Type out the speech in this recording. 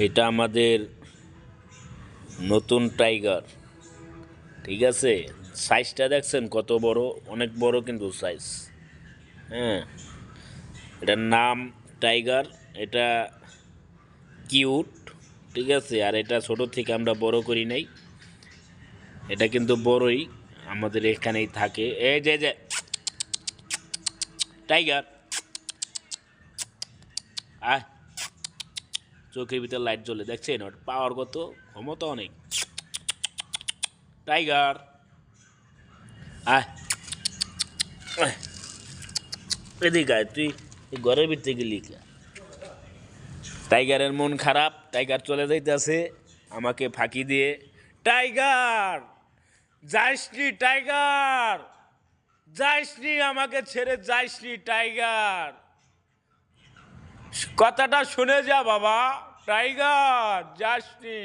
এটা আমাদের নতুন টাইগার, ঠিক আছে। সাইজটা দেখছেন কত বড়, অনেক বড় কিন্তু সাইজ। হ্যাঁ, এটার নাম টাইগার। এটা কিউট, ঠিক আছে। আর এটা ছোট থেকে আমরা বড় করি নাই, এটা কিন্তু বড়ই আমাদের এখানেই থাকে। এই যে যে টাইগার, আয়, চোখের ভিতরে লাইট জ্বলে, দেখছেন ওর পাওয়ার কত, ক্ষমতা অনেক। টাইগার, আয়, এদিকে আয়, তুই ঘরের ভিতরে গেলি কে? টাইগারের মন খারাপ, টাইগার চলে যাইতেছে আমাকে ফাঁকি দিয়ে। টাইগার, যাইসনি টাইগার, যাইসনি, আমাকে ছেড়ে যাইসনি টাইগার, কথাটা শুনে যা বাবা, টাইগার যাসনি।